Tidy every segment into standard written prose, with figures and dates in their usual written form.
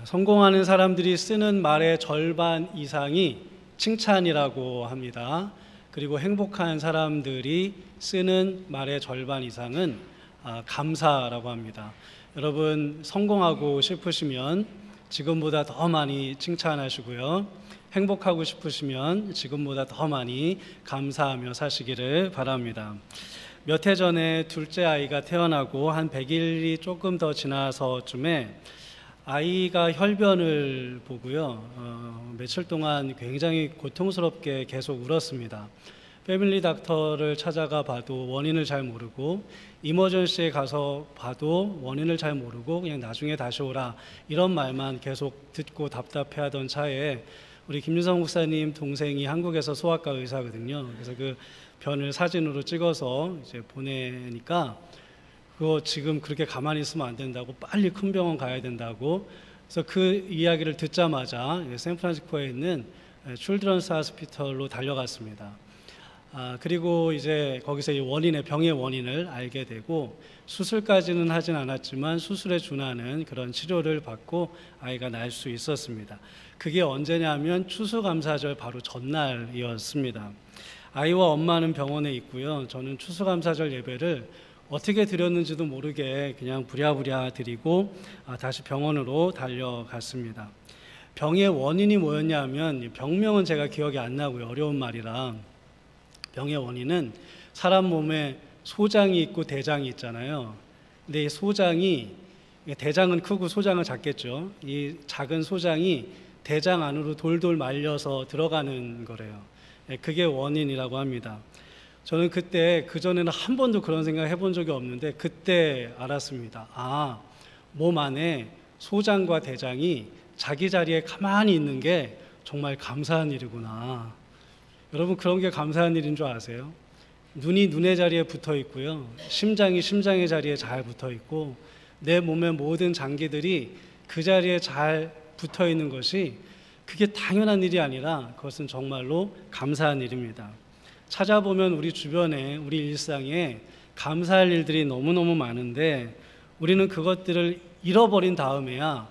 성공하는 사람들이 쓰는 말의 절반 이상이 칭찬이라고 합니다. 그리고 행복한 사람들이 쓰는 말의 절반 이상은 감사라고 합니다. 여러분 성공하고 싶으시면 지금보다 더 많이 칭찬하시고요. 행복하고 싶으시면 지금보다 더 많이 감사하며 사시기를 바랍니다. 몇 해 전에 둘째 아이가 태어나고 한 100일이 조금 더 지나서쯤에 아이가 혈변을 보고요. 며칠 동안 굉장히 고통스럽게 계속 울었습니다. 패밀리 닥터를 찾아가 봐도 원인을 잘 모르고 이머전시에 가서 봐도 원인을 잘 모르고 그냥 나중에 다시 오라 이런 말만 계속 듣고 답답해하던 차에 우리 김윤성 목사님 동생이 한국에서 소아과 의사거든요. 그래서 그 변을 사진으로 찍어서 이제 보내니까 그거 지금 그렇게 가만히 있으면 안 된다고 빨리 큰 병원 가야 된다고. 그래서 그 이야기를 듣자마자 샌프란시스코에 있는 칠드런스 하스피털로 달려갔습니다. 그리고 이제 거기서 이 병의 원인을 알게 되고 수술까지는 하진 않았지만 수술에 준하는 그런 치료를 받고 아이가 날 수 있었습니다. 그게 언제냐면 추수감사절 바로 전날이었습니다. 아이와 엄마는 병원에 있고요. 저는 추수감사절 예배를 어떻게 드렸는지도 모르게 그냥 부랴부랴 드리고 다시 병원으로 달려갔습니다. 병의 원인이 뭐였냐면 병명은 제가 기억이 안 나고요. 어려운 말이라. 병의 원인은 사람 몸에 소장이 있고 대장이 있잖아요. 근데 이 소장이, 대장은 크고 소장은 작겠죠. 이 작은 소장이 대장 안으로 돌돌 말려서 들어가는 거래요. 그게 원인이라고 합니다. 저는 그때 그전에는 한 번도 그런 생각 해본 적이 없는데 그때 알았습니다. 몸 안에 소장과 대장이 자기 자리에 가만히 있는 게 정말 감사한 일이구나. 여러분 그런 게 감사한 일인 줄 아세요? 눈이 눈의 자리에 붙어 있고요. 심장이 심장의 자리에 잘 붙어 있고 내 몸의 모든 장기들이 그 자리에 잘 붙어 있는 것이 그게 당연한 일이 아니라 그것은 정말로 감사한 일입니다. 찾아보면 우리 주변에 우리 일상에 감사할 일들이 너무너무 많은데 우리는 그것들을 잃어버린 다음에야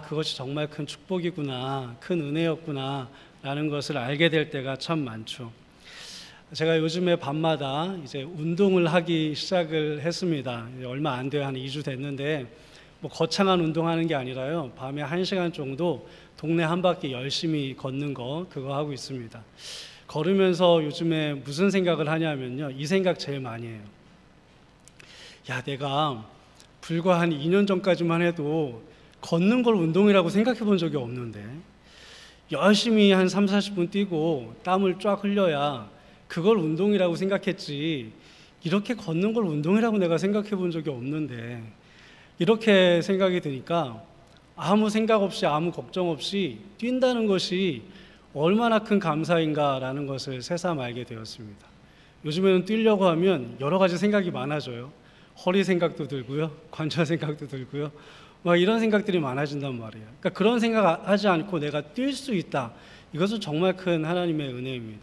그것이 정말 큰 축복이구나, 큰 은혜였구나 라는 것을 알게 될 때가 참 많죠. 제가 요즘에 밤마다 이제 운동을 하기 시작을 했습니다. 얼마 안 돼요. 한 2주 됐는데 뭐 거창한 운동하는 게 아니라요. 밤에 1시간 정도 동네 한 바퀴 열심히 걷는 거 그거 하고 있습니다. 걸으면서 요즘에 무슨 생각을 하냐면요. 이 생각 제일 많이 해요. 내가 불과 한 2년 전까지만 해도 걷는 걸 운동이라고 생각해 본 적이 없는데 열심히 한 30-40분 뛰고 땀을 쫙 흘려야 그걸 운동이라고 생각했지 이렇게 걷는 걸 운동이라고 내가 생각해 본 적이 없는데 이렇게 생각이 드니까 아무 생각 없이 아무 걱정 없이 뛴다는 것이 얼마나 큰 감사인가라는 것을 새삼 알게 되었습니다. 요즘에는 뛰려고 하면 여러 가지 생각이 많아져요. 허리 생각도 들고요. 관절 생각도 들고요. 막 이런 생각들이 많아진단 말이에요. 그러니까 그런 생각하지 않고 내가 뛸 수 있다. 이것은 정말 큰 하나님의 은혜입니다.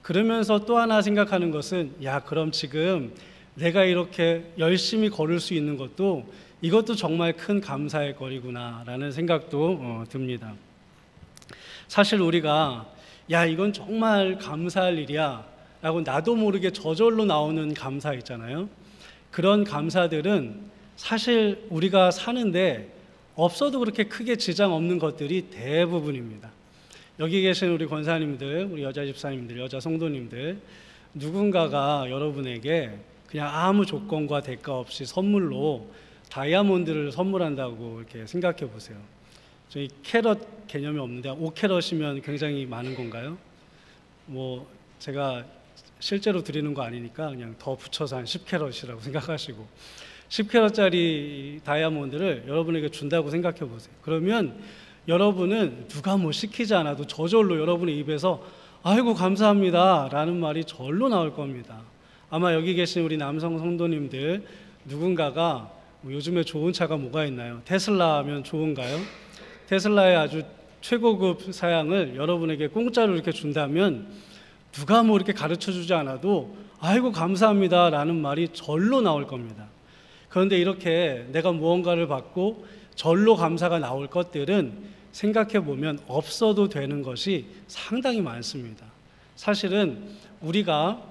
그러면서 또 하나 생각하는 것은 그럼 지금 내가 이렇게 열심히 걸을 수 있는 것도 이것도 정말 큰 감사의 거리구나 라는 생각도 듭니다. 사실 우리가 이건 정말 감사할 일이야 라고 나도 모르게 저절로 나오는 감사 있잖아요. 그런 감사들은 사실 우리가 사는데 없어도 그렇게 크게 지장 없는 것들이 대부분입니다. 여기 계신 우리 권사님들, 우리 여자 집사님들, 여자 성도님들 누군가가 여러분에게 그냥 아무 조건과 대가 없이 선물로 다이아몬드를 선물한다고 이렇게 생각해 보세요. 저희 캐럿 개념이 없는데 5캐럿이면 굉장히 많은 건가요? 뭐 제가 실제로 드리는 거 아니니까 그냥 더 붙여서 한 10캐럿이라고 생각하시고 10캐럿짜리 다이아몬드를 여러분에게 준다고 생각해 보세요. 그러면 여러분은 누가 뭐 시키지 않아도 저절로 여러분의 입에서 아이고 감사합니다 라는 말이 절로 나올 겁니다. 아마 여기 계신 우리 남성 성도님들 누군가가 요즘에 좋은 차가 뭐가 있나요? 테슬라면 좋은가요? 테슬라의 아주 최고급 사양을 여러분에게 공짜로 이렇게 준다면 누가 뭐 이렇게 가르쳐 주지 않아도 아이고 감사합니다 라는 말이 절로 나올 겁니다. 그런데 이렇게 내가 무언가를 받고 절로 감사가 나올 것들은 생각해 보면 없어도 되는 것이 상당히 많습니다. 사실은 우리가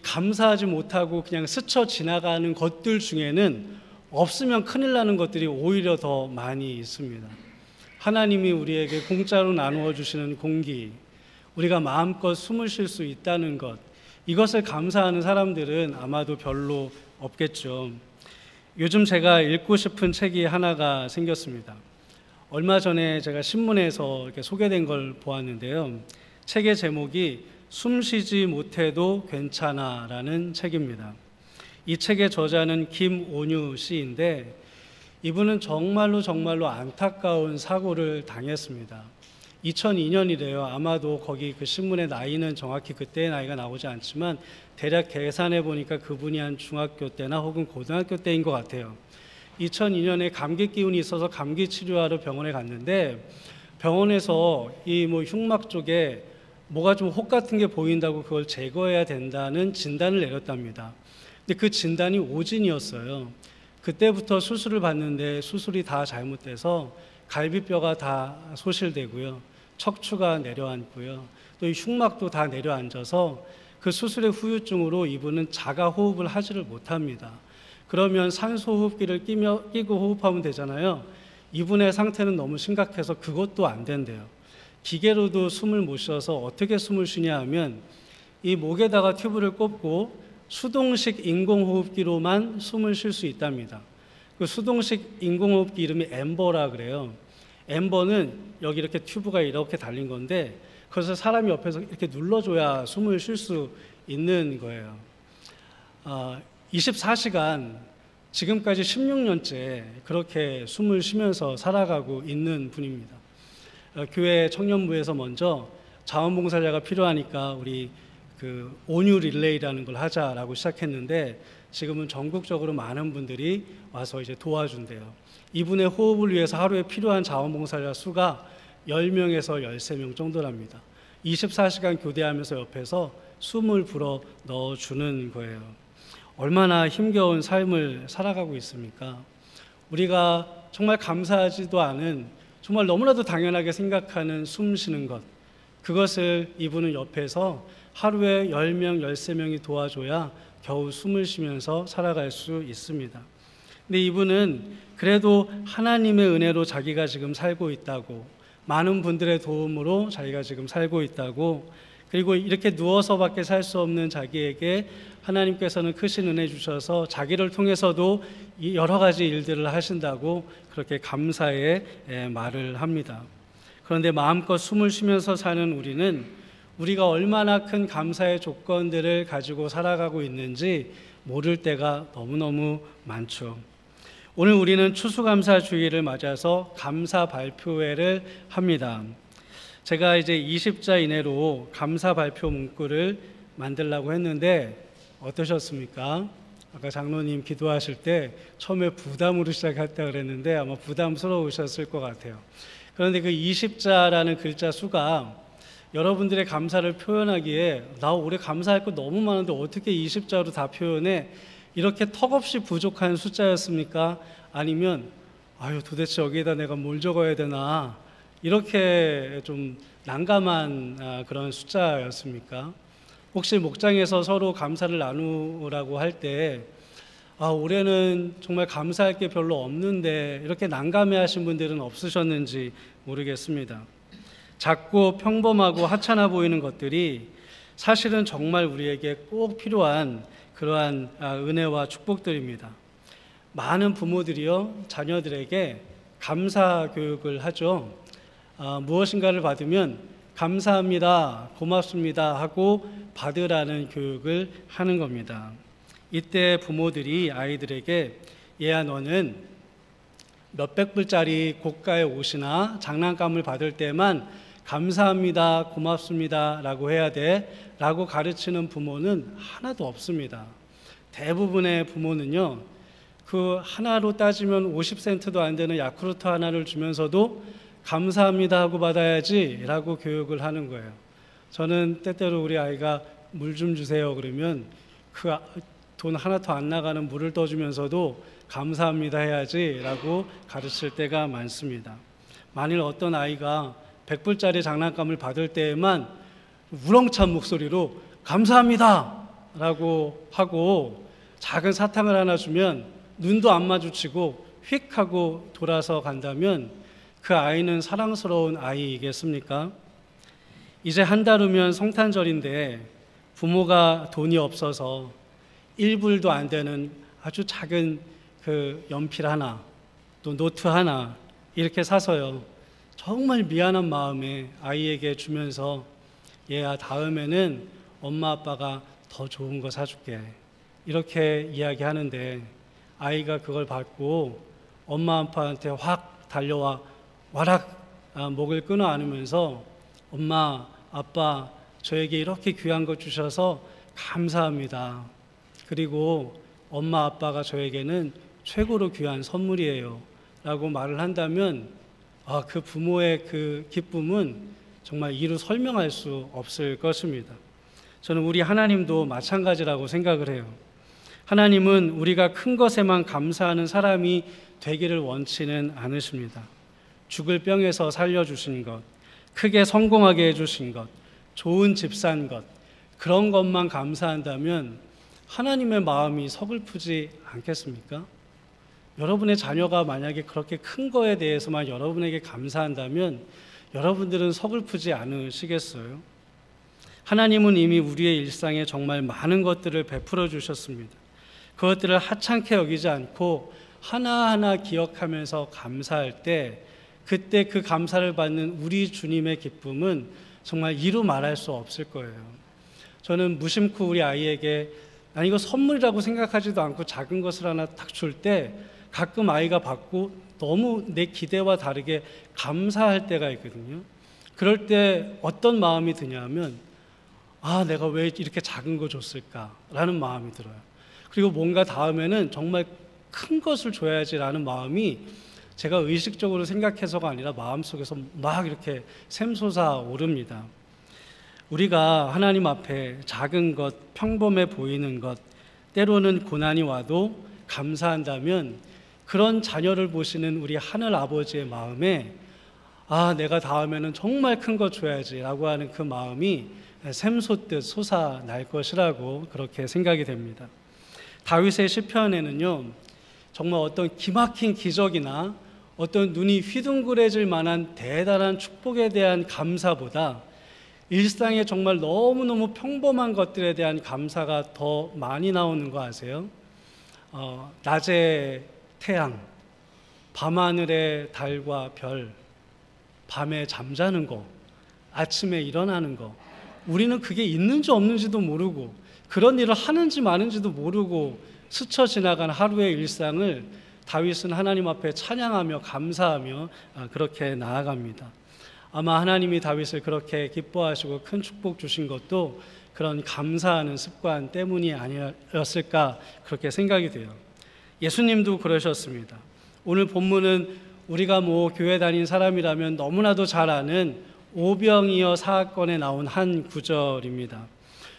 감사하지 못하고 그냥 스쳐 지나가는 것들 중에는 없으면 큰일 나는 것들이 오히려 더 많이 있습니다. 하나님이 우리에게 공짜로 나누어 주시는 공기, 우리가 마음껏 숨을 쉴 수 있다는 것, 이것을 감사하는 사람들은 아마도 별로 없겠죠. 요즘 제가 읽고 싶은 책이 하나가 생겼습니다. 얼마 전에 제가 신문에서 이렇게 소개된 걸 보았는데요. 책의 제목이 숨 쉬지 못해도 괜찮아라는 책입니다. 이 책의 저자는 김온유 씨인데 이분은 정말로 안타까운 사고를 당했습니다. 2002년이래요. 아마도 거기 그 신문의 나이는 정확히 그때의 나이가 나오지 않지만 대략 계산해 보니까 그분이 한 중학교 때나 혹은 고등학교 때인 것 같아요. 2002년에 감기 기운이 있어서 감기 치료하러 병원에 갔는데 병원에서 이 흉막 쪽에 뭐가 좀 혹 같은 게 보인다고 그걸 제거해야 된다는 진단을 내렸답니다. 근데 그 진단이 오진이었어요. 그때부터 수술을 받는데 수술이 다 잘못돼서 갈비뼈가 다 소실되고요, 척추가 내려앉고요, 또 이 흉막도 다 내려앉아서 그 수술의 후유증으로 이분은 자가 호흡을 하지를 못합니다. 그러면 산소호흡기를 끼고 호흡하면 되잖아요. 이분의 상태는 너무 심각해서 그것도 안 된대요. 기계로도 숨을 못 쉬어서 어떻게 숨을 쉬냐 하면 이 목에다가 튜브를 꼽고 수동식 인공호흡기로만 숨을 쉴 수 있답니다. 그 수동식 인공호흡기 이름이 엠버라 그래요. 엠버는 여기 이렇게 튜브가 이렇게 달린 건데 그래서 사람이 옆에서 이렇게 눌러줘야 숨을 쉴 수 있는 거예요. 24시간 지금까지 16년째 그렇게 숨을 쉬면서 살아가고 있는 분입니다. 교회 청년부에서 먼저 자원봉사자가 필요하니까 우리 그 온유 릴레이라는 걸 하자라고 시작했는데 지금은 전국적으로 많은 분들이 와서 이제 도와준대요. 이분의 호흡을 위해서 하루에 필요한 자원봉사자 수가 10명에서 13명 정도랍니다. 24시간 교대하면서 옆에서 숨을 불어 넣어주는 거예요. 얼마나 힘겨운 삶을 살아가고 있습니까? 우리가 정말 감사하지도 않은, 정말 너무나도 당연하게 생각하는 숨 쉬는 것, 그것을 이분은 옆에서 하루에 10명, 13명이 도와줘야 겨우 숨을 쉬면서 살아갈 수 있습니다. 근데 이분은 그래도 하나님의 은혜로 자기가 지금 살고 있다고, 많은 분들의 도움으로 자기가 지금 살고 있다고, 그리고 이렇게 누워서밖에 살 수 없는 자기에게 하나님께서는 크신 은혜 주셔서 자기를 통해서도 여러 가지 일들을 하신다고 그렇게 감사의 말을 합니다. 그런데 마음껏 숨을 쉬면서 사는 우리는 우리가 얼마나 큰 감사의 조건들을 가지고 살아가고 있는지 모를 때가 너무너무 많죠. 오늘 우리는 추수감사주일을 맞아서 감사 발표회를 합니다. 제가 이제 20자 이내로 감사 발표 문구를 만들려고 했는데 어떠셨습니까? 아까 장로님 기도하실 때 처음에 부담으로 시작했다 그랬는데 아마 부담스러우셨을 것 같아요. 그런데 그 20자라는 글자 수가 여러분들의 감사를 표현하기에 나 올해 감사할 거 너무 많은데 어떻게 20자로 다 표현해? 이렇게 턱없이 부족한 숫자였습니까? 아니면 아유 도대체 여기에다 내가 뭘 적어야 되나? 이렇게 좀 난감한 그런 숫자였습니까? 혹시 목장에서 서로 감사를 나누라고 할 때 올해는 정말 감사할 게 별로 없는데 이렇게 난감해하신 분들은 없으셨는지 모르겠습니다. 작고 평범하고 하찮아 보이는 것들이 사실은 정말 우리에게 꼭 필요한 그러한 은혜와 축복들입니다. 많은 부모들이요 자녀들에게 감사 교육을 하죠. 무엇인가를 받으면 감사합니다, 고맙습니다 하고 받으라는 교육을 하는 겁니다. 이때 부모들이 아이들에게 얘야 너는 몇백 불짜리 고가의 옷이나 장난감을 받을 때만 감사합니다, 고맙습니다 라고 해야 돼 라고 가르치는 부모는 하나도 없습니다. 대부분의 부모는요 그 하나로 따지면 50센트도 안 되는 야쿠르트 하나를 주면서도 감사합니다 하고 받아야지 라고 교육을 하는 거예요. 저는 때때로 우리 아이가 물 좀 주세요 그러면 돈 하나도 안 나가는 물을 떠주면서도 감사합니다 해야지 라고 가르칠 때가 많습니다. 만일 어떤 아이가 100불짜리 장난감을 받을 때에만 우렁찬 목소리로 감사합니다 라고 하고 작은 사탕을 하나 주면 눈도 안 마주치고 휙 하고 돌아서 간다면 그 아이는 사랑스러운 아이이겠습니까? 이제 한 달 후면 성탄절인데 부모가 돈이 없어서 1불도 안 되는 아주 작은 그 연필 하나 또 노트 하나 이렇게 사서요, 정말 미안한 마음에 아이에게 주면서 얘야, 다음에는 엄마 아빠가 더 좋은 거 사줄게 이렇게 이야기하는데 아이가 그걸 받고 엄마 아빠한테 확 달려와 와락 목을 끊어 안으면서 엄마 아빠 저에게 이렇게 귀한 거 주셔서 감사합니다. 그리고 엄마 아빠가 저에게는 최고로 귀한 선물이에요 라고 말을 한다면 그 부모의 그 기쁨은 정말 이루 설명할 수 없을 것입니다. 저는 우리 하나님도 마찬가지라고 생각을 해요. 하나님은 우리가 큰 것에만 감사하는 사람이 되기를 원치는 않으십니다. 죽을 병에서 살려주신 것, 크게 성공하게 해주신 것, 좋은 집 산 것, 그런 것만 감사한다면 하나님의 마음이 서글프지 않겠습니까? 여러분의 자녀가 만약에 그렇게 큰 거에 대해서만 여러분에게 감사한다면 여러분들은 서글프지 않으시겠어요? 하나님은 이미 우리의 일상에 정말 많은 것들을 베풀어 주셨습니다. 그것들을 하찮게 여기지 않고 하나하나 기억하면서 감사할 때 그때 그 감사를 받는 우리 주님의 기쁨은 정말 이루 말할 수 없을 거예요. 저는 무심코 우리 아이에게 난 이거 선물이라고 생각하지도 않고 작은 것을 하나 딱 줄 때 가끔 아이가 받고 너무 내 기대와 다르게 감사할 때가 있거든요. 그럴 때 어떤 마음이 드냐면 내가 왜 이렇게 작은 거 줬을까라는 마음이 들어요. 그리고 뭔가 다음에는 정말 큰 것을 줘야지라는 마음이 제가 의식적으로 생각해서가 아니라 마음속에서 막 이렇게 샘솟아 오릅니다. 우리가 하나님 앞에 작은 것, 평범해 보이는 것, 때로는 고난이 와도 감사한다면 그런 자녀를 보시는 우리 하늘 아버지의 마음에 내가 다음에는 정말 큰 것 줘야지 라고 하는 그 마음이 샘솟듯 솟아날 것이라고 그렇게 생각이 됩니다. 다윗의 시편에는요, 정말 어떤 기막힌 기적이나 어떤 눈이 휘둥그레질 만한 대단한 축복에 대한 감사보다 일상에 정말 너무너무 평범한 것들에 대한 감사가 더 많이 나오는 거 아세요? 낮에 태양, 밤하늘의 달과 별, 밤에 잠자는 거, 아침에 일어나는 거, 우리는 그게 있는지 없는지도 모르고 그런 일을 하는지 마는지도 모르고 스쳐 지나간 하루의 일상을 다윗은 하나님 앞에 찬양하며 감사하며 그렇게 나아갑니다. 아마 하나님이 다윗을 그렇게 기뻐하시고 큰 축복 주신 것도 그런 감사하는 습관 때문이 아니었을까 그렇게 생각이 돼요. 예수님도 그러셨습니다. 오늘 본문은 우리가 교회 다닌 사람이라면 너무나도 잘 아는 오병이어 사건에 나온 한 구절입니다.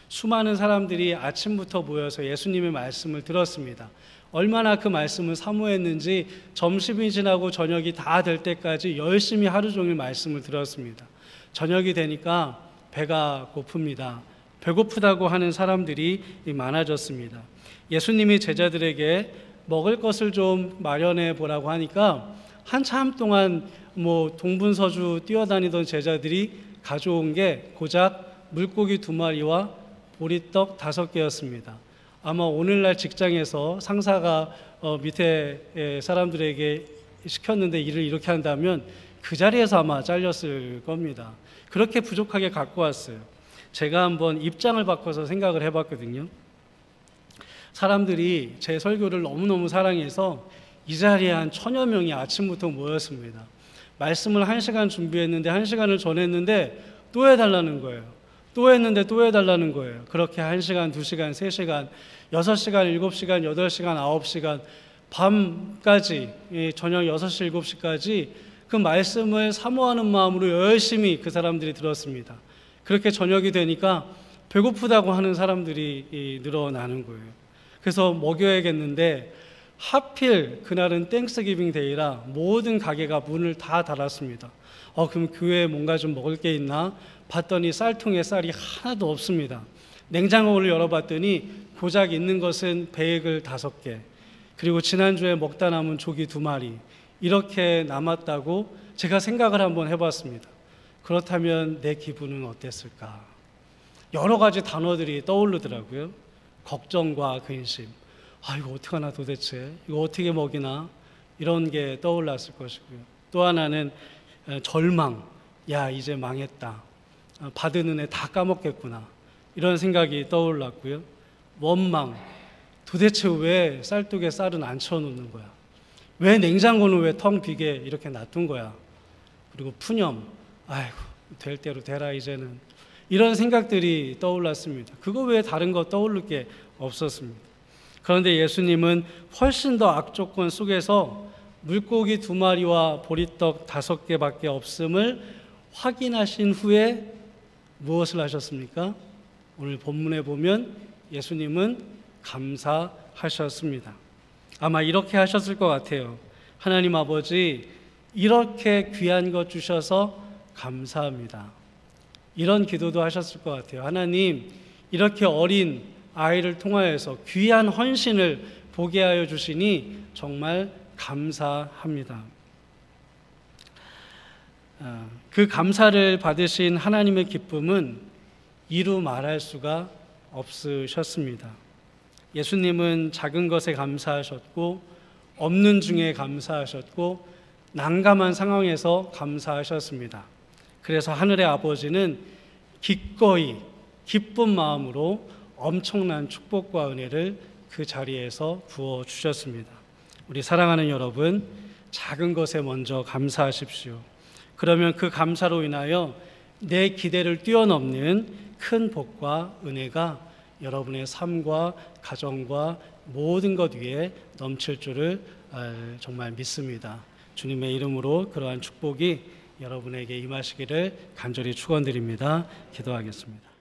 수많은 사람들이 아침부터 모여서 예수님의 말씀을 들었습니다. 얼마나 그 말씀을 사모했는지 점심이 지나고 저녁이 다 될 때까지 열심히 하루 종일 말씀을 들었습니다. 저녁이 되니까 배가 고픕니다. 배고프다고 하는 사람들이 많아졌습니다. 예수님이 제자들에게 먹을 것을 좀 마련해 보라고 하니까 한참 동안 동분서주 뛰어다니던 제자들이 가져온 게 고작 물고기 2마리와 보리떡 5개였습니다. 아마 오늘날 직장에서 상사가 밑에 사람들에게 시켰는데 일을 이렇게 한다면 그 자리에서 아마 잘렸을 겁니다. 그렇게 부족하게 갖고 왔어요. 제가 한번 입장을 바꿔서 생각을 해봤거든요. 사람들이 제 설교를 너무너무 사랑해서 이 자리에 한 1000여 명이 아침부터 모였습니다. 말씀을 1시간 준비했는데 1시간을 전했는데 또 해달라는 거예요. 또 했는데 또 해달라는 거예요. 그렇게 1시간, 2시간, 3시간, 6시간, 7시간, 8시간, 9시간 밤까지 저녁 6시, 7시까지 그 말씀을 사모하는 마음으로 열심히 그 사람들이 들었습니다. 그렇게 저녁이 되니까 배고프다고 하는 사람들이 늘어나는 거예요. 그래서 먹여야겠는데 하필 그날은 땡스기빙 데이라 모든 가게가 문을 다 닫았습니다. 그럼 교회에 뭔가 좀 먹을 게 있나 봤더니 쌀통에 쌀이 하나도 없습니다. 냉장고를 열어봤더니 고작 있는 것은 베이글 5개, 그리고 지난주에 먹다 남은 조기 2마리, 이렇게 남았다고 제가 생각을 한번 해봤습니다. 그렇다면 내 기분은 어땠을까? 여러 가지 단어들이 떠오르더라고요. 걱정과 근심. 이거 어떡하나 도대체, 이거 어떻게 먹이나, 이런 게 떠올랐을 것이고요. 또 하나는 절망, 야 이제 망했다, 받은 은혜 다 까먹겠구나, 이런 생각이 떠올랐고요. 원망, 도대체 왜 쌀독에 쌀은 안 채워놓는 거야, 왜 냉장고는 왜 텅 비게 이렇게 놔둔 거야. 그리고 푸념, 아이고 될 대로 되라 이제는, 이런 생각들이 떠올랐습니다. 그거 외에 다른 거 떠오를 게 없었습니다. 그런데 예수님은 훨씬 더 악조건 속에서 물고기 2마리와 보리떡 5개밖에 없음을 확인하신 후에 무엇을 하셨습니까? 오늘 본문에 보면 예수님은 감사하셨습니다. 아마 이렇게 하셨을 것 같아요. 하나님 아버지, 이렇게 귀한 것 주셔서 감사합니다. 이런 기도도 하셨을 것 같아요. 하나님, 이렇게 어린 아이를 통하여서 귀한 헌신을 보게 하여 주시니 정말 감사합니다. 그 감사를 받으신 하나님의 기쁨은 이루 말할 수가 없으셨습니다. 예수님은 작은 것에 감사하셨고, 없는 중에 감사하셨고, 난감한 상황에서 감사하셨습니다. 그래서 하늘의 아버지는 기꺼이 기쁜 마음으로 엄청난 축복과 은혜를 그 자리에서 부어주셨습니다. 우리 사랑하는 여러분, 작은 것에 먼저 감사하십시오. 그러면 그 감사로 인하여 내 기대를 뛰어넘는 큰 복과 은혜가 여러분의 삶과 가정과 모든 것 위에 넘칠 줄을 정말 믿습니다. 주님의 이름으로 그러한 축복이 여러분에게 임하시기를 간절히 축원드립니다. 기도하겠습니다.